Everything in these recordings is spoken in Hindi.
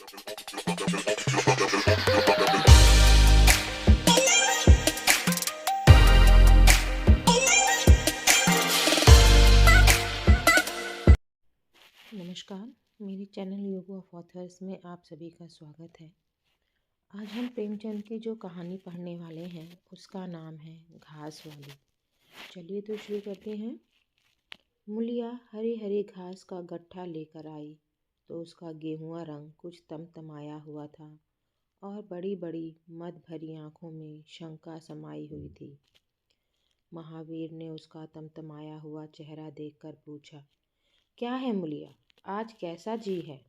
नमस्कार, मेरे चैनल योग ऑफ ऑथर्स में आप सभी का स्वागत है। आज हम प्रेमचंद की जो कहानी पढ़ने वाले हैं उसका नाम है घास वाली। चलिए तो शुरू करते हैं। मुलिया हरी हरी घास का गट्ठा लेकर आई तो उसका गेहुआ रंग कुछ तमतमाया हुआ था और बड़ी बड़ी मद भरी आँखों में शंका समाई हुई थी। महावीर ने उसका तमतमाया हुआ चेहरा देखकर पूछा, क्या है मुलिया, आज कैसा जी है?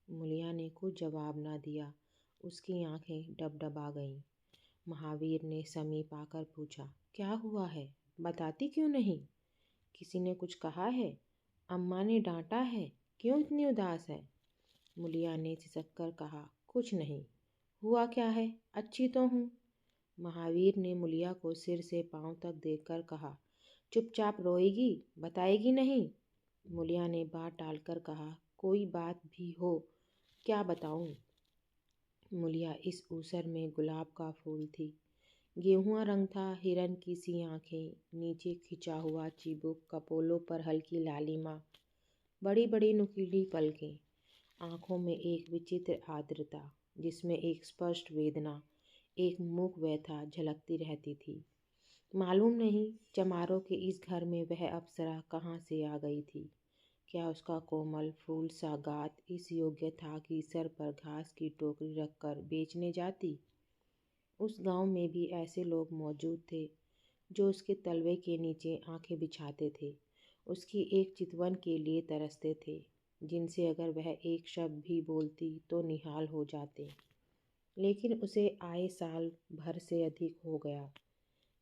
मुलिया ने कुछ जवाब ना दिया। उसकी आंखें डबडबा गईं। महावीर ने समीप आकर पूछा, क्या हुआ है, बताती क्यों नहीं? किसी ने कुछ कहा है? अम्मा ने डांटा है? क्यों इतनी उदास है? मुलिया ने सिसक कर कहा, कुछ नहीं। हुआ क्या है, अच्छी तो हूँ। महावीर ने मुलिया को सिर से पांव तक देखकर कहा, चुपचाप रोएगी, बताएगी नहीं? मुलिया ने बात टालकर कहा, कोई बात भी हो, क्या बताऊं? मुलिया इस ऊसर में गुलाब का फूल थी। गेहुआ रंग था, हिरन की सी आंखें, नीचे खिंचा हुआ चिबुक, कपोलों पर हल्की लालिमा, बड़ी बड़ी नुकीली पलकें, आंखों में एक विचित्र आर्द्रता जिसमें एक स्पष्ट वेदना, एक मूक व्यथा झलकती रहती थी। मालूम नहीं चमारों के इस घर में वह अप्सरा कहाँ से आ गई थी। क्या उसका कोमल फूल सा गात इस योग्य था कि सर पर घास की टोकरी रखकर बेचने जाती? उस गांव में भी ऐसे लोग मौजूद थे जो उसके तलवे के नीचे आंखें बिछाते थे, उसकी एक चितवन के लिए तरसते थे, जिनसे अगर वह एक शब्द भी बोलती तो निहाल हो जाते। लेकिन उसे आए साल भर से अधिक हो गया।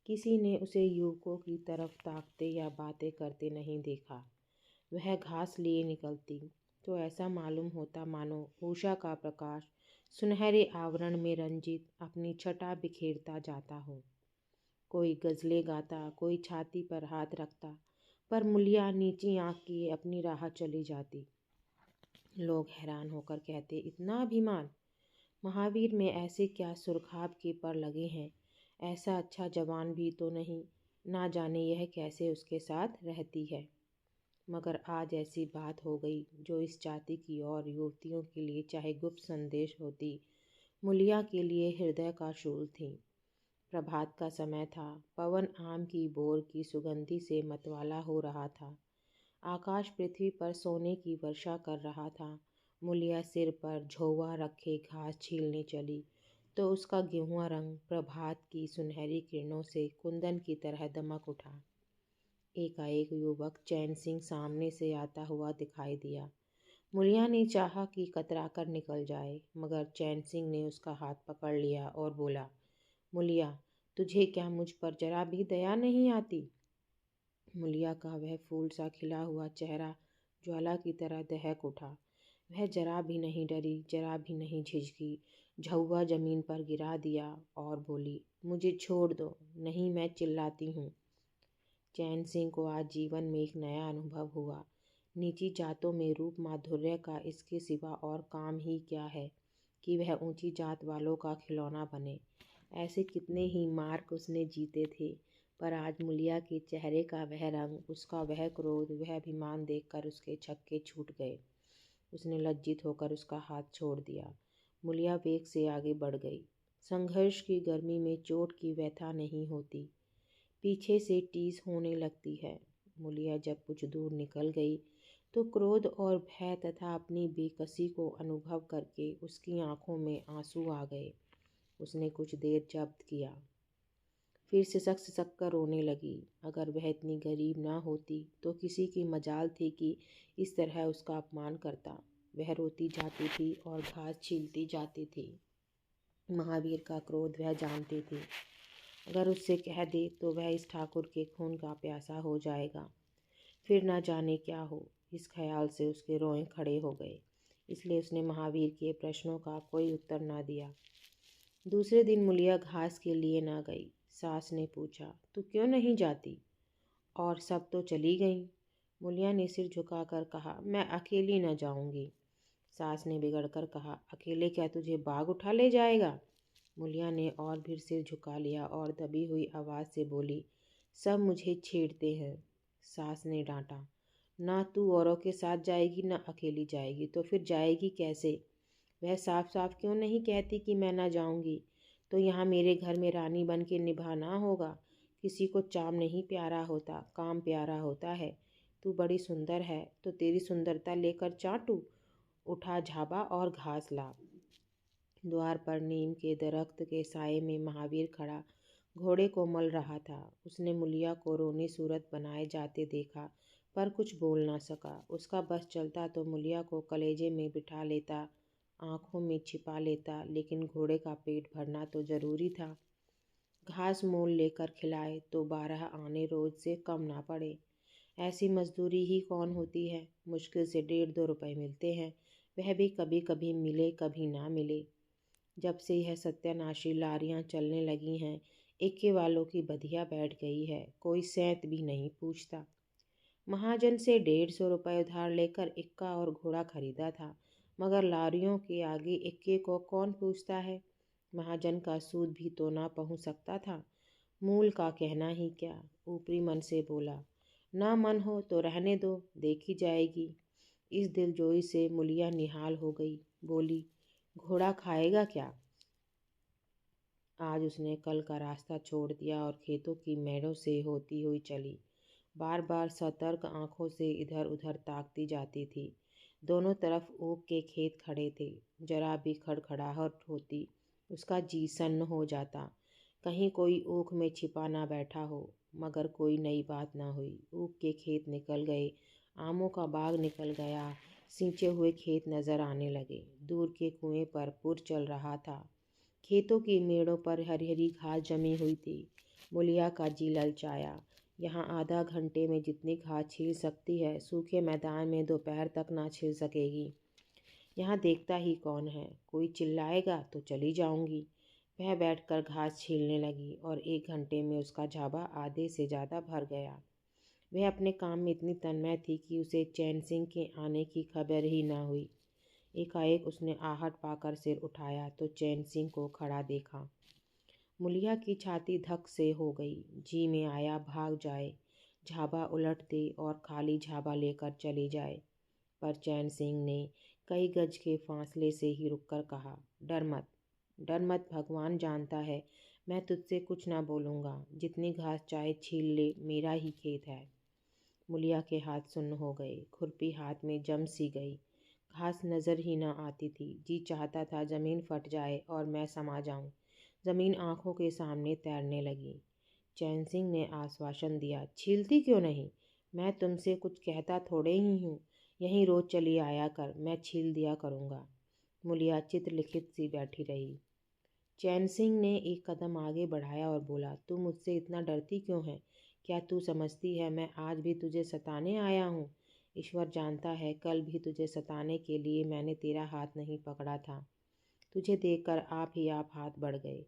किसी ने उसे युवकों की तरफ ताकते या बातें करते नहीं देखा। वह घास लिए निकलती तो ऐसा मालूम होता मानो उषा का प्रकाश सुनहरे आवरण में रंजित अपनी छटा बिखेरता जाता हो। कोई गज़लें गाता, कोई छाती पर हाथ रखता, पर मुलिया नीची आंख किए अपनी राह चली जाती। लोग हैरान होकर कहते, इतना अभिमान, महावीर में ऐसे क्या सुरखाब के पर लगे हैं, ऐसा अच्छा जवान भी तो नहीं, ना जाने यह कैसे उसके साथ रहती है। मगर आज ऐसी बात हो गई जो इस जाति की और युवतियों के लिए चाहे गुप्त संदेश होती, मुलिया के लिए हृदय का शूल थी। प्रभात का समय था। पवन आम की बोर की सुगंधी से मतवाला हो रहा था। आकाश पृथ्वी पर सोने की वर्षा कर रहा था। मुलिया सिर पर झोवा रखे घास छीलने चली तो उसका गेहुआ रंग प्रभात की सुनहरी किरणों से कुंदन की तरह दमक उठा। एकाएक युवक चैन सिंह सामने से आता हुआ दिखाई दिया। मुलिया ने चाहा कि कतरा कर निकल जाए, मगर चैन सिंह ने उसका हाथ पकड़ लिया और बोला, मुलिया, तुझे क्या मुझ पर जरा भी दया नहीं आती? मुलिया का वह फूल सा खिला हुआ चेहरा ज्वाला की तरह दहक उठा। वह जरा भी नहीं डरी, जरा भी नहीं झिझकी, झौवा जमीन पर गिरा दिया और बोली, मुझे छोड़ दो, नहीं मैं चिल्लाती हूँ। चैन सिंह को आज जीवन में एक नया अनुभव हुआ। नीची जातों में रूप माधुर्य का इसके सिवा और काम ही क्या है कि वह ऊंची जात वालों का खिलौना बने। ऐसे कितने ही मार्क उसने जीते थे, पर आज मुलिया के चेहरे का वह रंग, उसका वह क्रोध, वह अभिमान देखकर उसके छक्के छूट गए। उसने लज्जित होकर उसका हाथ छोड़ दिया। मुलिया वेग से आगे बढ़ गई। संघर्ष की गर्मी में चोट की व्यथा नहीं होती, पीछे से टीस होने लगती है। मुलिया जब कुछ दूर निकल गई तो क्रोध और भय तथा अपनी बेकसी को अनुभव करके उसकी आंखों में आंसू आ गए। उसने कुछ देर जब्त किया, फिर सिसक सिसक कर रोने लगी। अगर वह इतनी गरीब ना होती तो किसी की मजाल थी कि इस तरह उसका अपमान करता। वह रोती जाती थी और घास छीलती जाती थी। महावीर का क्रोध वह जानती थी। अगर उससे कह दे तो वह इस ठाकुर के खून का प्यासा हो जाएगा, फिर ना जाने क्या हो। इस ख्याल से उसके रोए खड़े हो गए। इसलिए उसने महावीर के प्रश्नों का कोई उत्तर ना दिया। दूसरे दिन मुलिया घास के लिए ना गई। सास ने पूछा, तू क्यों नहीं जाती? और सब तो चली गईं। मुलिया ने सिर झुकाकर कहा, मैं अकेली न जाऊंगी। सास ने बिगड़कर कहा, अकेले क्या तुझे बाग उठा ले जाएगा? मुलिया ने और फिर सिर झुका लिया और दबी हुई आवाज़ से बोली, सब मुझे छेड़ते हैं। सास ने डांटा, ना तू औरों के साथ जाएगी ना अकेली जाएगी, तो फिर जाएगी कैसे? वह साफ साफ क्यों नहीं कहती कि मैं ना जाऊंगी? तो यहाँ मेरे घर में रानी बन के निभाना होगा। किसी को चाम नहीं प्यारा होता, काम प्यारा होता है। तू बड़ी सुंदर है तो तेरी सुंदरता लेकर चाटू। उठा झाबा और घास ला। द्वार पर नीम के दरख्त के साए में महावीर खड़ा घोड़े को मल रहा था। उसने मुलिया को रोनी सूरत बनाए जाते देखा, पर कुछ बोल ना सका। उसका बस चलता तो मुलिया को कलेजे में बिठा लेता, आंखों में छिपा लेता, लेकिन घोड़े का पेट भरना तो जरूरी था। घास मोल लेकर खिलाए तो 12 आने रोज से कम ना पड़े। ऐसी मजदूरी ही कौन होती है? मुश्किल से 1.5-2 रुपए मिलते हैं, वह भी कभी कभी मिले कभी ना मिले। जब से यह सत्यानाशी लारियां चलने लगी हैं, इक्के वालों की बधिया बैठ गई है, कोई सेंत भी नहीं पूछता। महाजन से 150 रुपये उधार लेकर इक्का और घोड़ा खरीदा था, मगर लारियों के आगे इक्के को कौन पूछता है? महाजन का सूद भी तो ना पहुँच सकता था। मूल का कहना ही क्या। ऊपरी मन से बोला, ना मन हो तो रहने दो, देखी जाएगी। इस दिलजोई से मुलिया निहाल हो गई। बोली, घोड़ा खाएगा क्या? आज उसने कल का रास्ता छोड़ दिया और खेतों की मेड़ों से होती हुई चली। बार बार सतर्क आंखों से इधर उधर ताकती जाती थी। दोनों तरफ ऊख के खेत खड़े थे। जरा भी खड़खड़ाहट होती उसका जी सन्न हो जाता। कहीं कोई ऊख में छिपा ना बैठा हो। मगर कोई नई बात ना हुई। ऊख के खेत निकल गए, आमों का बाग निकल गया, सींचे हुए खेत नजर आने लगे। दूर के कुएं पर पुर चल रहा था। खेतों की मेड़ों पर हरी हरी घास जमी हुई थी। मुलिया का जी ललचाया। यहाँ आधा घंटे में जितनी घास छील सकती है, सूखे मैदान में दोपहर तक ना छील सकेगी। यहाँ देखता ही कौन है? कोई चिल्लाएगा तो चली जाऊंगी। वह बैठकर घास छीलने लगी और 1 घंटे में उसका झाबा आधे से ज़्यादा भर गया। वह अपने काम में इतनी तन्मय थी कि उसे चैन सिंह के आने की खबर ही न हुई। एकाएक उसने आहट पाकर सिर उठाया तो चैन सिंह को खड़ा देखा। मुलिया की छाती धक से हो गई। जी में आया भाग जाए, झाबा उलट दे और खाली झाबा लेकर चली जाए। पर चैन सिंह ने कई गज के फासले से ही रुककर कहा, डर मत, डर मत, भगवान जानता है मैं तुझसे कुछ ना बोलूँगा। जितनी घास चाहे छील ले, मेरा ही खेत है। मुलिया के हाथ सुन्न हो गए। खुरपी हाथ में जम सी गई। घास नज़र ही न आती थी। जी चाहता था ज़मीन फट जाए और मैं समा जाऊं। ज़मीन आंखों के सामने तैरने लगी। चैन सिंह ने आश्वासन दिया, छीलती क्यों नहीं? मैं तुमसे कुछ कहता थोड़े ही हूँ। यहीं रोज चली आया कर, मैं छील दिया करूँगा। मुलिया चित्रलिखित सी बैठी रही। चैन सिंह ने एक कदम आगे बढ़ाया और बोला, तू मुझसे इतना डरती क्यों है? क्या तू समझती है मैं आज भी तुझे सताने आया हूँ? ईश्वर जानता है, कल भी तुझे सताने के लिए मैंने तेरा हाथ नहीं पकड़ा था। तुझे देखकर आप ही आप हाथ बढ़ गए।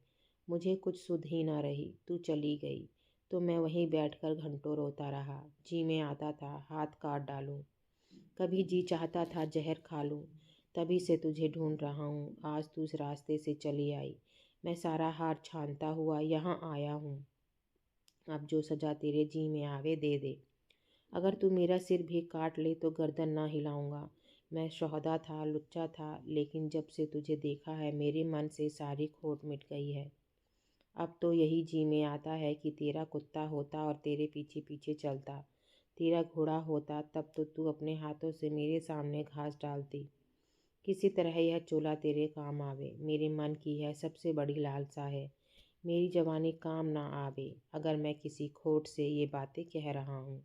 मुझे कुछ सुध ही न रही। तू चली गई तो मैं वहीं बैठकर घंटों रोता रहा। जी में आता था हाथ काट डालूं, कभी जी चाहता था जहर खा लूं। तभी से तुझे ढूंढ रहा हूँ। आज तू इस रास्ते से चली आई, मैं सारा हार छानता हुआ यहाँ आया हूँ। अब जो सजा तेरे जी में आवे दे दे। अगर तू मेरा सिर भी काट ले तो गर्दन ना हिलाऊंगा। मैं शोहदा था, लुच्चा था, लेकिन जब से तुझे देखा है मेरे मन से सारी खोट मिट गई है। अब तो यही जी में आता है कि तेरा कुत्ता होता और तेरे पीछे पीछे चलता। तेरा घोड़ा होता तब तो तू अपने हाथों से मेरे सामने घास डालती। किसी तरह यह चोला तेरे काम आवे, मेरे मन की यह सबसे बड़ी लालसा है। मेरी जवानी काम ना आवे अगर मैं किसी खोट से ये बातें कह रहा हूँ।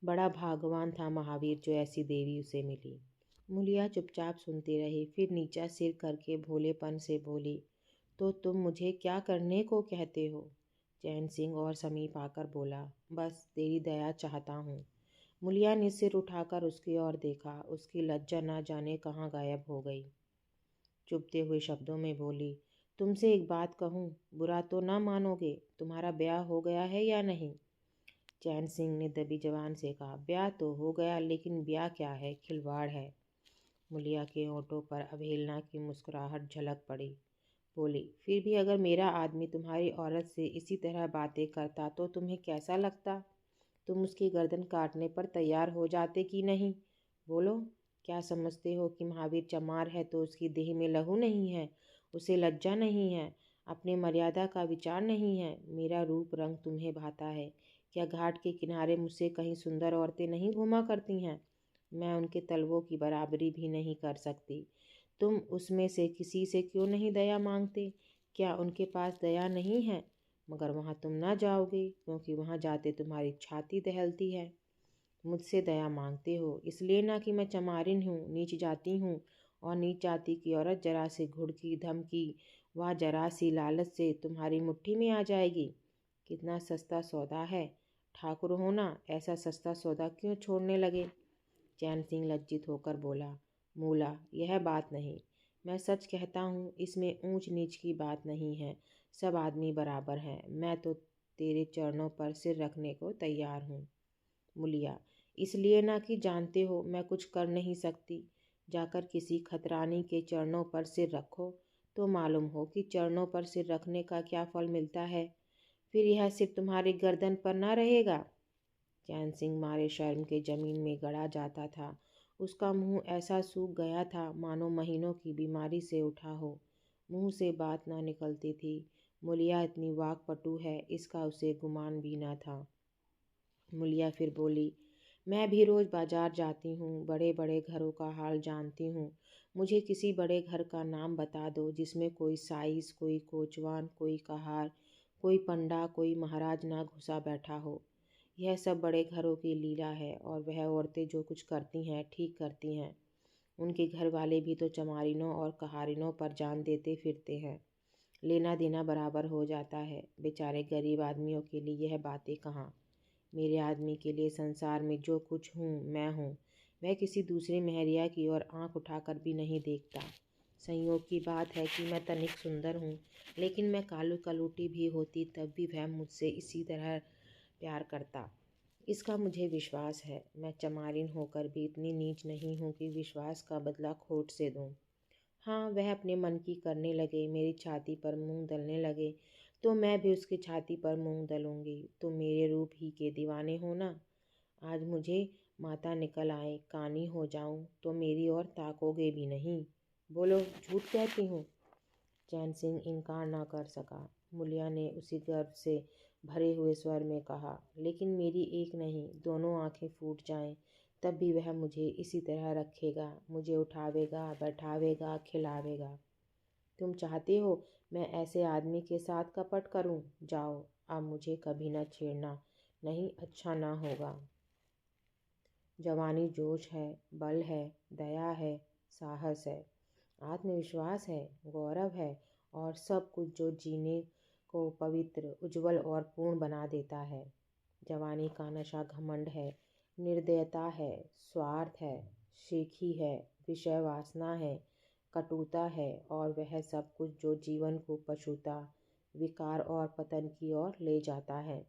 बड़ा भाग्यवान था महावीर जो ऐसी देवी उसे मिली। मुलिया चुपचाप सुनती रही, फिर नीचा सिर करके भोलेपन से बोली, तो तुम मुझे क्या करने को कहते हो? चैन सिंह और समीप आकर बोला, बस तेरी दया चाहता हूँ। मुलिया ने सिर उठाकर उसकी ओर देखा। उसकी लज्जा न जाने कहाँ गायब हो गई। चुभते हुए शब्दों में बोली, तुमसे एक बात कहूँ, बुरा तो ना मानोगे? तुम्हारा ब्याह हो गया है या नहीं? चैन सिंह ने दबी जबान से कहा, ब्याह तो हो गया, लेकिन ब्याह क्या है, खिलवाड़ है। मुलिया के होठों पर अवहेलना की मुस्कुराहट झलक पड़ी। बोली, फिर भी अगर मेरा आदमी तुम्हारी औरत से इसी तरह बातें करता तो तुम्हें कैसा लगता? तुम उसकी गर्दन काटने पर तैयार हो जाते कि नहीं? बोलो, क्या समझते हो कि महावीर चमार है तो उसकी देह में लहू नहीं है? उसे लज्जा नहीं है? अपने मर्यादा का विचार नहीं है? मेरा रूप रंग तुम्हें भाता है? क्या घाट के किनारे मुझसे कहीं सुंदर औरतें नहीं घूमा करती हैं? मैं उनके तलवों की बराबरी भी नहीं कर सकती। तुम उसमें से किसी से क्यों नहीं दया मांगते? क्या उनके पास दया नहीं है? मगर वहाँ तुम ना जाओगे, क्योंकि वहाँ जाते तुम्हारी छाती दहलती है। मुझसे दया मांगते हो इसलिए ना कि मैं चमारिन हूँ, नीच जाती हूँ, और नीच जाति की औरत जरा सी घुड़की धमकी व जरा सी लालच से तुम्हारी मुट्ठी में आ जाएगी। कितना सस्ता सौदा है। ठाकुर हो ना, ऐसा सस्ता सौदा क्यों छोड़ने लगे? चैन सिंह लज्जित होकर बोला, मूला, यह बात नहीं। मैं सच कहता हूँ, इसमें ऊंच नीच की बात नहीं है। सब आदमी बराबर हैं। मैं तो तेरे चरणों पर सिर रखने को तैयार हूँ। मुलिया, इसलिए ना कि जानते हो मैं कुछ कर नहीं सकती। जाकर किसी खतरानी के चरणों पर सिर रखो तो मालूम हो कि चरणों पर सिर रखने का क्या फल मिलता है। फिर यह सिर तुम्हारी गर्दन पर ना रहेगा। चैन सिंह मारे शर्म के जमीन में गड़ा जाता था। उसका मुंह ऐसा सूख गया था मानो महीनों की बीमारी से उठा हो। मुंह से बात ना निकलती थी। मुलिया इतनी वाकपटु है, इसका उसे गुमान भी न था। मुलिया फिर बोली, मैं भी रोज़ बाजार जाती हूँ, बड़े बड़े घरों का हाल जानती हूँ। मुझे किसी बड़े घर का नाम बता दो जिसमें कोई साइस, कोई कोचवान, कोई कहार, कोई पंडा, कोई महाराज ना घुसा बैठा हो। यह सब बड़े घरों की लीला है, और वह औरतें जो कुछ करती हैं ठीक करती हैं। उनके घर वाले भी तो चमारिनों और कहारिनों पर जान देते फिरते हैं। लेना देना बराबर हो जाता है। बेचारे गरीब आदमियों के लिए यह बातें कहाँ। मेरे आदमी के लिए संसार में जो कुछ हूँ मैं हूँ। वह किसी दूसरे महरिया की ओर आंख उठाकर भी नहीं देखता। संयोग की बात है कि मैं तनिक सुंदर हूँ, लेकिन मैं कालू कलूटी भी होती तब भी वह मुझसे इसी तरह प्यार करता। इसका मुझे विश्वास है। मैं चमारिन होकर भी इतनी नीच नहीं हूँ कि विश्वास का बदला खोट से दूँ। हाँ, वह अपने मन की करने लगे, मेरी छाती पर मुंह दलने लगे, तो मैं भी उसकी छाती पर मुंह दलूंगी। तुम मेरे रूप ही के दीवाने हो ना। आज मुझे माता निकल आए, कानी हो जाऊं तो मेरी ओर ताकोगे भी नहीं। बोलो, झूठ कहती हूँ? चैन सिंह इनकार ना कर सका। मुलिया ने उसी गर्व से भरे हुए स्वर में कहा, लेकिन मेरी एक नहीं, दोनों आंखें फूट जाएं, तब भी वह मुझे इसी तरह रखेगा। मुझे उठावेगा, बैठावेगा, खिलावेगा। तुम चाहते हो मैं ऐसे आदमी के साथ कपट करूं? जाओ, अब मुझे कभी न छेड़ना, नहीं अच्छा ना होगा। जवानी जोश है, बल है, दया है, साहस है, आत्मविश्वास है, गौरव है, और सब कुछ जो जीने को पवित्र, उज्जवल और पूर्ण बना देता है। जवानी का नशा घमंड है, निर्दयता है, स्वार्थ है, शेखी है, विषय वासना है, कटुता है, और वह सब कुछ जो जीवन को पशुता, विकार और पतन की ओर ले जाता है।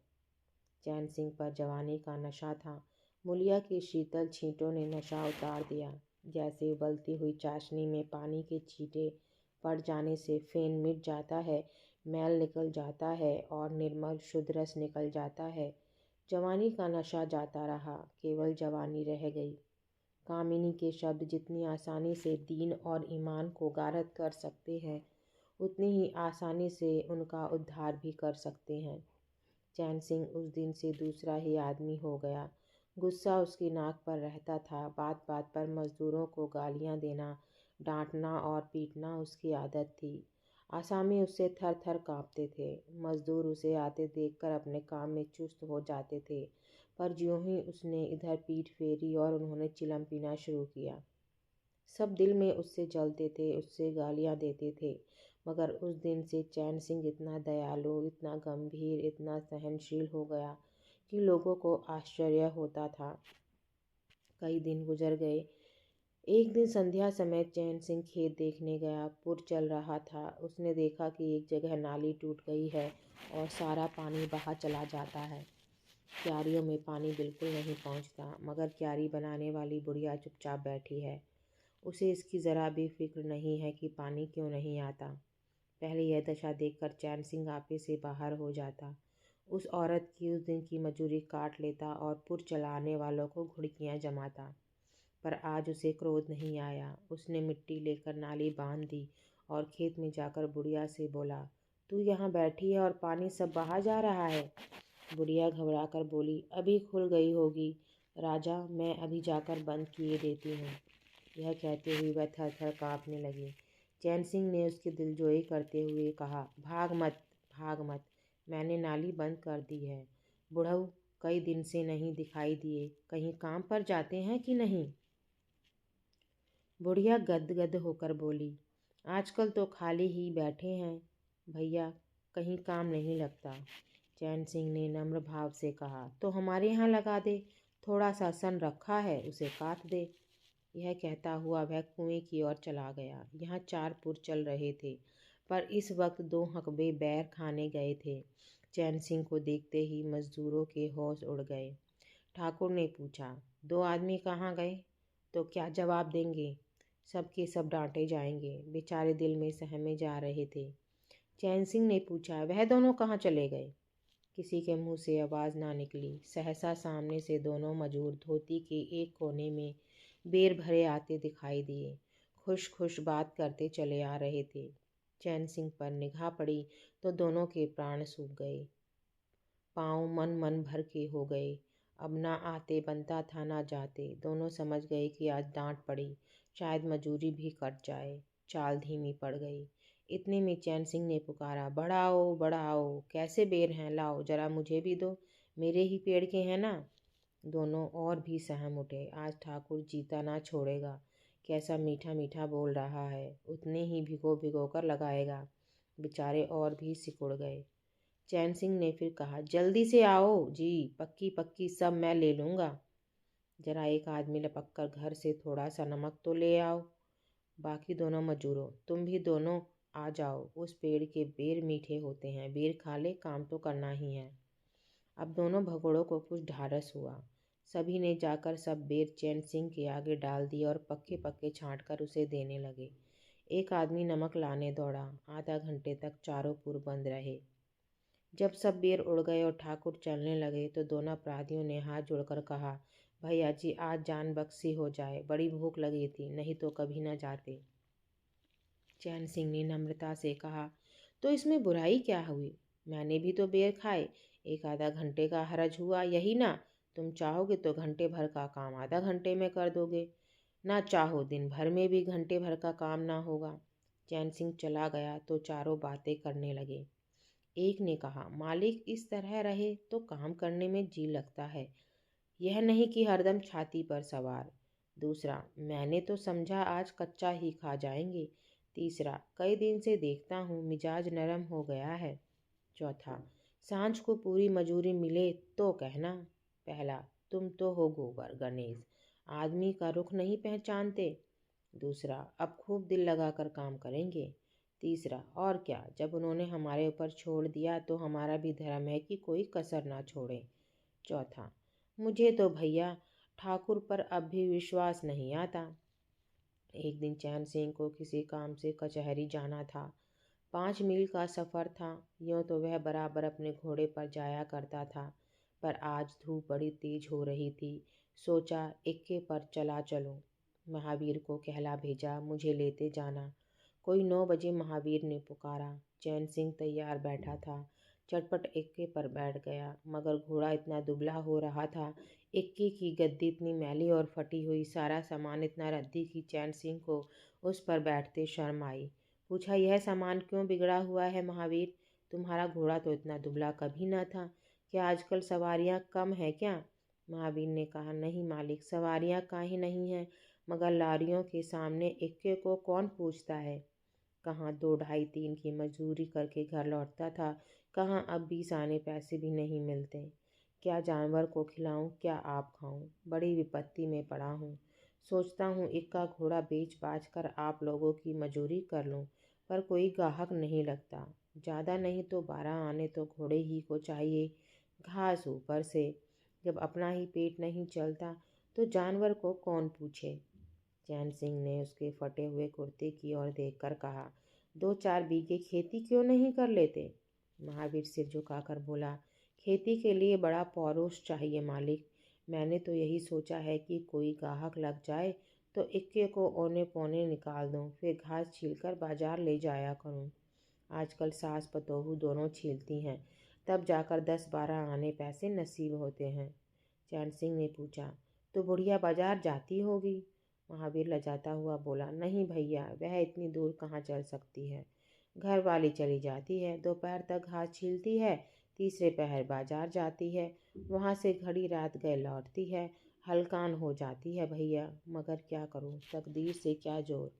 चैन सिंह पर जवानी का नशा था। मुलिया की शीतल छींटों ने नशा उतार दिया। जैसे उबलती हुई चाशनी में पानी के छींटे पड़ जाने से फेन मिट जाता है, मैल निकल जाता है और निर्मल शुद्ध रस निकल जाता है। जवानी का नशा जाता रहा, केवल जवानी रह गई। कामिनी के शब्द जितनी आसानी से दीन और ईमान को गारद कर सकते हैं, उतनी ही आसानी से उनका उद्धार भी कर सकते हैं। चैन सिंह उस दिन से दूसरा ही आदमी हो गया। गुस्सा उसकी नाक पर रहता था। बात बात पर मजदूरों को गालियां देना, डांटना और पीटना उसकी आदत थी। आसामी उससे थर थर काँपते थे। मजदूर उसे आते देखकर अपने काम में चुस्त हो जाते थे, पर ज्यों ही उसने इधर पीठ फेरी और उन्होंने चिलम पीना शुरू किया, सब दिल में उससे जलते थे, उससे गालियाँ देते थे। मगर उस दिन से चैन सिंह इतना दयालु, इतना गंभीर, इतना सहनशील हो गया कि लोगों को आश्चर्य होता था। कई दिन गुजर गए। एक दिन संध्या समय चैन सिंह खेत देखने गया। पुर चल रहा था। उसने देखा कि एक जगह नाली टूट गई है और सारा पानी बहा चला जाता है। क्यारियों में पानी बिल्कुल नहीं पहुंचता, मगर क्यारी बनाने वाली बुढ़िया चुपचाप बैठी है। उसे इसकी ज़रा भी फिक्र नहीं है कि पानी क्यों नहीं आता। पहले यह दशा देखकर चैन सिंह आपे से बाहर हो जाता। उस औरत की उस दिन की मजूरी काट लेता और पुर चलाने वालों को घुड़कियाँ जमाता। पर आज उसे क्रोध नहीं आया। उसने मिट्टी लेकर नाली बांध दी और खेत में जाकर बुढ़िया से बोला, तू यहाँ बैठी है और पानी सब बहा जा रहा है। बुढ़िया घबरा कर बोली, अभी खुल गई होगी राजा, मैं अभी जाकर बंद किए देती हूँ। यह कहते हुए वह थर थर काँपने लगी। चैन सिंह ने उसकी दिलजोई करते हुए कहा, भाग मत, भाग मत, मैंने नाली बंद कर दी है। बुढ़ऊ कई दिन से नहीं दिखाई दिए, कहीं काम पर जाते हैं कि नहीं। बुढ़िया गदगद होकर बोली, आजकल तो खाली ही बैठे हैं भैया, कहीं काम नहीं लगता। चैन सिंह ने नम्र भाव से कहा, तो हमारे यहाँ लगा दे, थोड़ा सा सन रखा है उसे काट दे। यह कहता हुआ वह कुएं की ओर चला गया। यहाँ 4 पुर चल रहे थे, पर इस वक्त 2 हकबे बैर खाने गए थे। चैन सिंह को देखते ही मजदूरों के होश उड़ गए। ठाकुर ने पूछा, 2 आदमी कहाँ गए? तो क्या जवाब देंगे? सब के सब डांटे जाएंगे। बेचारे दिल में सहमे जा रहे थे। चैन सिंह ने पूछा, वह दोनों कहाँ चले गए? किसी के मुंह से आवाज़ ना निकली। सहसा सामने से दोनों मजूर धोती के एक कोने में बेर भरे आते दिखाई दिए। खुश खुश बात करते चले आ रहे थे। चैन सिंह पर निगाह पड़ी तो दोनों के प्राण सूख गए। पाँव मन मन भर के हो गए। अब ना आते बनता था ना जाते। दोनों समझ गए कि आज डांट पड़ी, शायद मजूरी भी कट जाए। चाल धीमी पड़ गई। इतने में चैन सिंह ने पुकारा, बढ़ाओ बढ़ाओ, कैसे बेर हैं, लाओ जरा मुझे भी दो, मेरे ही पेड़ के हैं ना। दोनों और भी सहम उठे। आज ठाकुर जीता ना छोड़ेगा। कैसा मीठा मीठा बोल रहा है, उतने ही भिगो भिगो कर लगाएगा। बेचारे और भी सिकुड़ गए। चैन सिंह ने फिर कहा, जल्दी से आओ जी, पक्की पक्की सब मैं ले लूँगा। जरा एक आदमी लपक कर घर से थोड़ा सा नमक तो ले आओ। बाकी दोनों मजूरों, तुम भी दोनों आ जाओ, उस पेड़ के बेर मीठे होते हैं, बेर खा ले, काम तो करना ही है। अब दोनों भगोड़ों को कुछ ढारस हुआ। सभी ने जाकर सब बेर चैन सिंह के आगे डाल दिए और पक्के पक्के छाँट कर उसे देने लगे। एक आदमी नमक लाने दौड़ा। आधा घंटे तक चारों पुर बंद रहे। जब सब बेर उड़ गए और ठाकुर चलने लगे तो दोनों अपराधियों ने हाथ जोड़कर कहा, भैया जी आज जान बख्शी हो जाए, बड़ी भूख लगी थी, नहीं तो कभी न जाते। चैन सिंह ने नम्रता से कहा, तो इसमें बुराई क्या हुई? मैंने भी तो बेर खाए, एक आधा घंटे का हरज हुआ, यही ना। तुम चाहोगे तो घंटे भर का काम आधा घंटे में कर दोगे, ना चाहो दिन भर में भी घंटे भर का काम ना होगा। चैन सिंह चला गया तो चारों बातें करने लगे। एक ने कहा, मालिक इस तरह रहे तो काम करने में जी लगता है, यह नहीं कि हरदम छाती पर सवार। दूसरा, मैंने तो समझा आज कच्चा ही खा जाएंगे। तीसरा, कई दिन से देखता हूँ मिजाज नरम हो गया है। चौथा, सांझ को पूरी मजूरी मिले तो कहना। पहला, तुम तो हो गोबर गणेश, आदमी का रुख नहीं पहचानते। दूसरा, अब खूब दिल लगाकर काम करेंगे। तीसरा, और क्या, जब उन्होंने हमारे ऊपर छोड़ दिया तो हमारा भी धर्म है कि कोई कसर ना छोड़े। चौथा, मुझे तो भैया ठाकुर पर अब भी विश्वास नहीं आता। एक दिन चैन सिंह को किसी काम से कचहरी जाना था। 5 मील का सफ़र था। यूँ तो वह बराबर अपने घोड़े पर जाया करता था, पर आज धूप बड़ी तेज हो रही थी। सोचा इक्के पर चला चलूं। महावीर को कहला भेजा, मुझे लेते जाना। कोई 9 बजे महावीर ने पुकारा। चैन सिंह तैयार बैठा था। चटपट इक्के पर बैठ गया, मगर घोड़ा इतना दुबला हो रहा था, इक्के की गद्दी इतनी मैली और फटी हुई, सारा सामान इतना रद्दी कि चैन सिंह को उस पर बैठते शर्म आई। पूछा, यह सामान क्यों बिगड़ा हुआ है महावीर? तुम्हारा घोड़ा तो इतना दुबला कभी न था। क्या आजकल सवारियाँ कम है क्या? महावीर ने कहा, नहीं मालिक, सवारियाँ काहे नहीं हैं, मगर लारियों के सामने इक्के को कौन पूछता है। कहाँ 2 ढाई 3 की मजदूरी करके घर लौटता था, कहाँ अब 20 आने पैसे भी नहीं मिलते। क्या जानवर को खिलाऊं, क्या आप खाऊं, बड़ी विपत्ति में पड़ा हूँ। सोचता हूँ इक्का घोड़ा बेच बाच कर आप लोगों की मजूरी कर लूँ, पर कोई गाहक नहीं लगता। ज़्यादा नहीं तो 12 आने तो घोड़े ही को चाहिए, घास ऊपर से। जब अपना ही पेट नहीं चलता तो जानवर को कौन पूछे। चैन सिंह ने उसके फटे हुए कुर्ते की ओर देखकर कहा, 2-4 बीघे खेती क्यों नहीं कर लेते? महावीर सिर झुकाकर बोला, खेती के लिए बड़ा पौरुष चाहिए मालिक। मैंने तो यही सोचा है कि कोई गाहक लग जाए तो इक्के को औने पौने निकाल दूं, फिर घास छीलकर बाजार ले जाया करूं। आजकल सास पतोहू दोनों छीलती हैं, तब जाकर 10-12 आने पैसे नसीब होते हैं। चैन सिंह ने पूछा, तो बुढ़िया बाजार जाती होगी? महावीर लजाता हुआ बोला, नहीं भैया, वह इतनी दूर कहाँ चल सकती है। घर वाली चली जाती है, दोपहर तक घास छीलती है, तीसरे पहर बाजार जाती है, वहाँ से घड़ी रात गए लौटती है, हलकान हो जाती है भैया, मगर क्या करूँ, तकदीर से क्या जोर।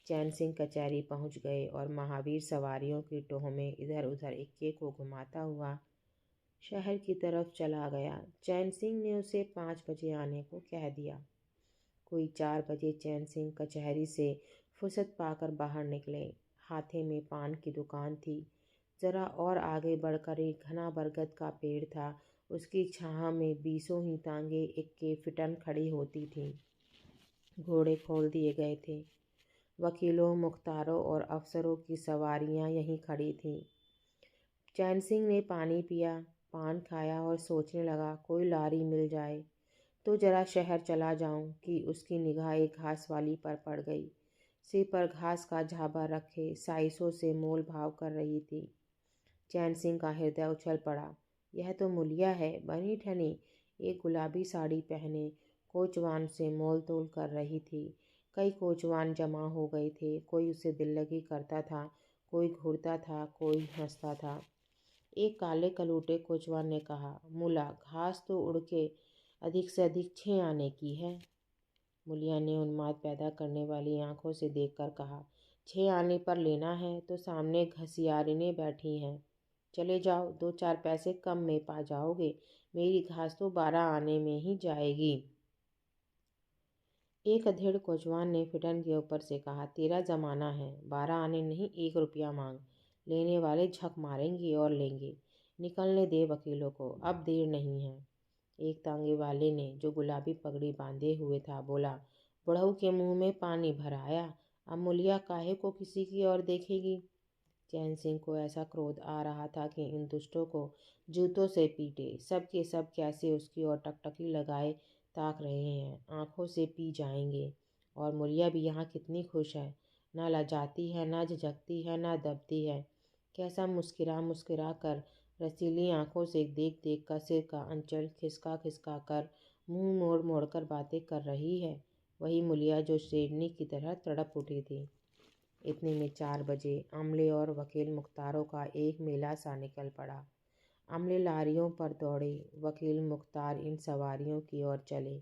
चैन सिंह कचहरी पहुँच गए और महावीर सवारियों की टोह में इधर उधर इक्के को घुमाता हुआ शहर की तरफ चला गया। चैन सिंह ने उसे 5 बजे आने को कह दिया। कोई 4 बजे चैन सिंह कचहरी से फुर्सत पाकर बाहर निकले। हाथे में पान की दुकान थी। जरा और आगे बढ़कर एक घना बरगद का पेड़ था। उसकी छाह में बीसों ही तांगे इक्के फिटन खड़ी होती थीं। घोड़े खोल दिए गए थे। वकीलों, मुख्तारों और अफसरों की सवारियां यहीं खड़ी थीं। चैन सिंह ने पानी पिया, पान खाया और सोचने लगा, कोई लारी मिल जाए तो जरा शहर चला जाऊं कि उसकी निगाह एक घास वाली पर पड़ गई। सिर पर घास का झाबा रखे साइसों से मोल भाव कर रही थी। चैन सिंह का हृदय उछल पड़ा। यह तो मुलिया है, बनी ठनी, एक गुलाबी साड़ी पहने कोचवान से मोल तोल कर रही थी। कई कोचवान जमा हो गए थे। कोई उसे दिल लगी करता था, कोई घूरता था, कोई हंसता था। एक काले कलूटे कोचवान ने कहा, मुला, घास तो उड़ के अधिक से अधिक 6 आने की है। मुलिया ने उन्माद पैदा करने वाली आंखों से देखकर कहा, 6 आने पर लेना है तो सामने घसियारिनें बैठी हैं। चले जाओ, 2-4 पैसे कम में पा जाओगे। मेरी घास तो 12 आने में ही जाएगी। एक अधेड़ कोचवान ने फिटन के ऊपर से कहा, तेरा जमाना है, 12 आने नहीं, 1 रुपया मांग। लेने वाले झक मारेंगे और लेंगे। निकलने दे वकीलों को, अब देर नहीं है। एक तांगे वाले ने, जो गुलाबी पगड़ी बांधे हुए था, बोला, बुढ़ऊ के मुंह में पानी भर आया। अब मुलिया काहे को किसी की ओर देखेगी। चैन सिंह को ऐसा क्रोध आ रहा था कि इन दुष्टों को जूतों से पीटे। सब के सब कैसे उसकी ओर टकटकी लगाए ताक रहे हैं, आंखों से पी जाएंगे। और मुलिया भी यहाँ कितनी खुश है, ना लजाती है, ना झिझकती है, ना दबती है। कैसा मुस्किरा मुस्किरा कर, रसीली आंखों से देख देख कर सिर का अंचल खिसका खिसका कर, मुंह मोड़ मोड़ कर बातें कर रही है। वही मुलिया जो शेरनी की तरह तड़प उठी थी। इतने में 4 बजे अमले और वकील मुख्तारों का एक मेला सा निकल पड़ा। अमले लारियों पर दौड़े, वकील मुख्तार इन सवारियों की ओर चले।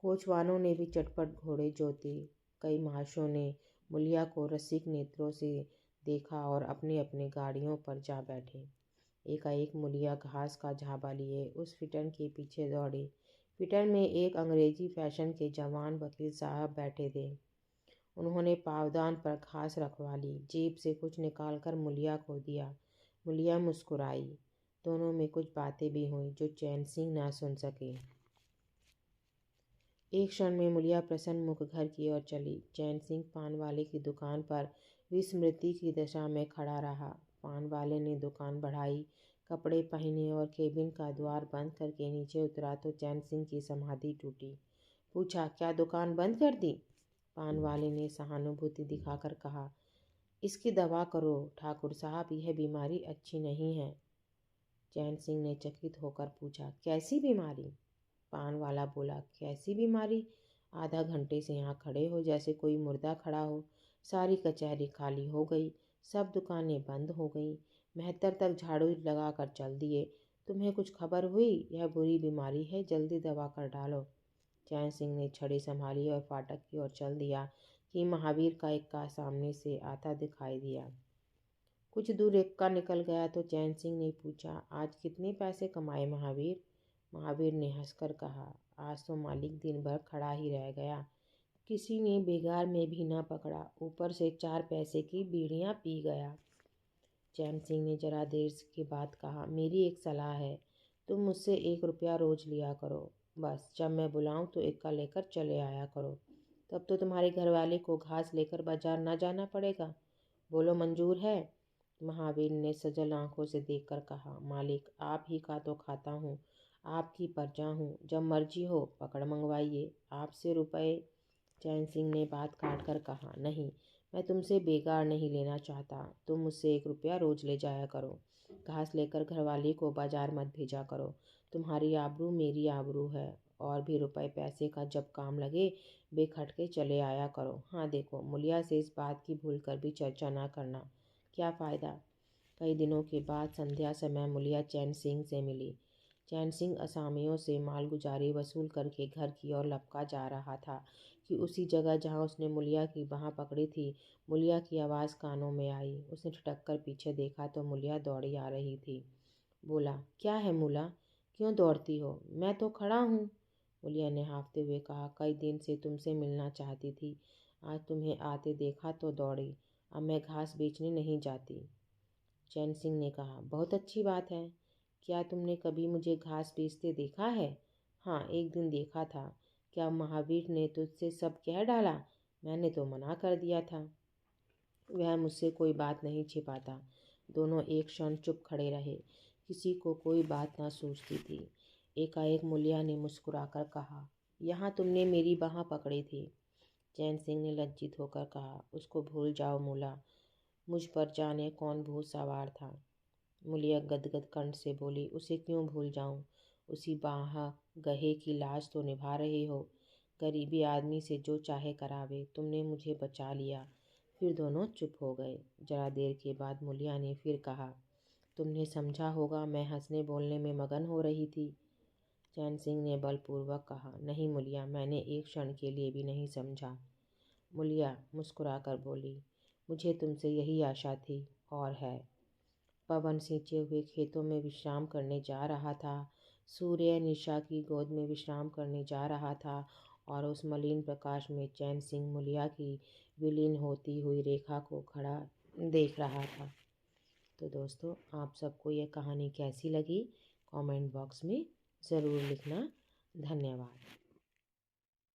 कोचवानों ने भी चटपट घोड़े जोते। कई महाशयों ने मुलिया को रसिक नेत्रों से देखा और अपने अपने गाड़ियों पर जा बैठे। एकाएक मुलिया घास का झाबा लिए उस फिटन के पीछे दौड़े। फिटन में एक अंग्रेजी फैशन के जवान वकील साहब बैठे थे। उन्होंने पावदान पर घास रखवा ली। जेब से कुछ निकालकर मुलिया को दिया। मुलिया मुस्कुराई। दोनों में कुछ बातें भी हुई जो चैन सिंह ना सुन सके। एक क्षण में मुलिया प्रसन्न मुख घर की ओर चली। चैन सिंह पान वाले की दुकान पर विस्मृति की दशा में खड़ा रहा। पान वाले ने दुकान बढ़ाई, कपड़े पहने और केबिन का द्वार बंद करके नीचे उतरा तो चैन सिंह की समाधि टूटी। पूछा, क्या दुकान बंद कर दी? पान वाले ने सहानुभूति दिखाकर कहा, इसकी दवा करो ठाकुर साहब, यह बीमारी अच्छी नहीं है। चैन सिंह ने चकित होकर पूछा, कैसी बीमारी? पान वाला बोला, कैसी बीमारी? आधा घंटे से यहाँ खड़े हो जैसे कोई मुर्दा खड़ा हो। सारी कचहरी खाली हो गई, सब दुकानें बंद हो गई, मेहतर तक झाड़ू लगाकर चल दिए। तुम्हें कुछ खबर हुई? यह बुरी बीमारी है, जल्दी दवा कर डालो। चैन सिंह ने छड़ी संभाली और फाटक की ओर चल दिया कि महावीर का इक्का सामने से आता दिखाई दिया। कुछ दूर इक्का निकल गया तो चैन सिंह ने पूछा, आज कितने पैसे कमाए महावीर? महावीर ने हंसकर कहा, आज तो मालिक दिन भर खड़ा ही रह गया, किसी ने बेगार में भी ना पकड़ा, ऊपर से 4 पैसे की बीड़ियाँ पी गया। चैन सिंह ने जरा देर के बाद कहा, मेरी एक सलाह है, तुम मुझसे 1 रुपया रोज लिया करो। बस जब मैं बुलाऊं तो इक्का लेकर चले आया करो। तब तो तुम्हारे घरवाले को घास लेकर बाजार ना जाना पड़ेगा। बोलो, मंजूर है? महावीर ने सजल आंखों से देखकर कहा, मालिक, आप ही का तो खाता हूँ, आपकी प्रजा हूँ, जब मर्जी हो पकड़ मंगवाइए। आपसे रुपए? चैन सिंह ने बात काट कर कहा, नहीं, मैं तुमसे बेगार नहीं लेना चाहता। तुम मुझसे 1 रुपया रोज ले जाया करो। घास लेकर घरवाली को बाजार मत भेजा करो। तुम्हारी आबरू मेरी आबरू है। और भी रुपए पैसे का जब काम लगे बेखटके चले आया करो। हाँ देखो, मुलिया से इस बात की भूल कर भी चर्चा ना करना। क्या फ़ायदा? कई दिनों के बाद संध्या समय मुलिया चैन सिंह से मिली। चैन सिंह असामियों से मालगुजारी वसूल करके घर की ओर लपका जा रहा था कि उसी जगह जहाँ उसने मुलिया की बाँह पकड़ी थी, मुलिया की आवाज़ कानों में आई। उसने ठिठक कर पीछे देखा तो मुलिया दौड़ी आ रही थी। बोला, क्या है मुला, क्यों दौड़ती हो? मैं तो खड़ा हूँ। मुलिया ने हाँफते हुए कहा, कई दिन से तुमसे मिलना चाहती थी। आज तुम्हें आते देखा तो दौड़ी। अब मैं घास बेचने नहीं जाती। चैन सिंह ने कहा, बहुत अच्छी बात है। क्या तुमने कभी मुझे घास बेचते देखा है? हाँ, एक दिन देखा था। क्या महावीर ने तुझसे सब कह डाला? मैंने तो मना कर दिया था। वह मुझसे कोई बात नहीं छिपाता। दोनों एक क्षण चुप खड़े रहे। किसी को कोई बात ना सूझती थी। एकाएक मुलिया ने मुस्कुराकर कहा, यहाँ तुमने मेरी बाँह पकड़ी थी। चैन सिंह ने लज्जित होकर कहा, उसको भूल जाओ मुला। मुझ पर जाने कौन भूत सवार था। मुलिया गदगद कंठ से बोली, उसे क्यों भूल जाऊं? उसी बाँह गहे की लाज तो निभा रहे हो। गरीबी आदमी से जो चाहे करावे। तुमने मुझे बचा लिया। फिर दोनों चुप हो गए। जरा देर के बाद मुलिया ने फिर कहा, तुमने समझा होगा मैं हंसने बोलने में मगन हो रही थी। चैन सिंह ने बलपूर्वक कहा, नहीं मुलिया, मैंने एक क्षण के लिए भी नहीं समझा। मुलिया मुस्कुराकर बोली, मुझे तुमसे यही आशा थी और है। पवन सिंचे हुए खेतों में विश्राम करने जा रहा था। सूर्य निशा की गोद में विश्राम करने जा रहा था और उस मलिन प्रकाश में चैन सिंह मुलिया की विलीन होती हुई रेखा को खड़ा देख रहा था। तो दोस्तों, आप सबको यह कहानी कैसी लगी? कमेंट बॉक्स में ज़रूर लिखना। धन्यवाद।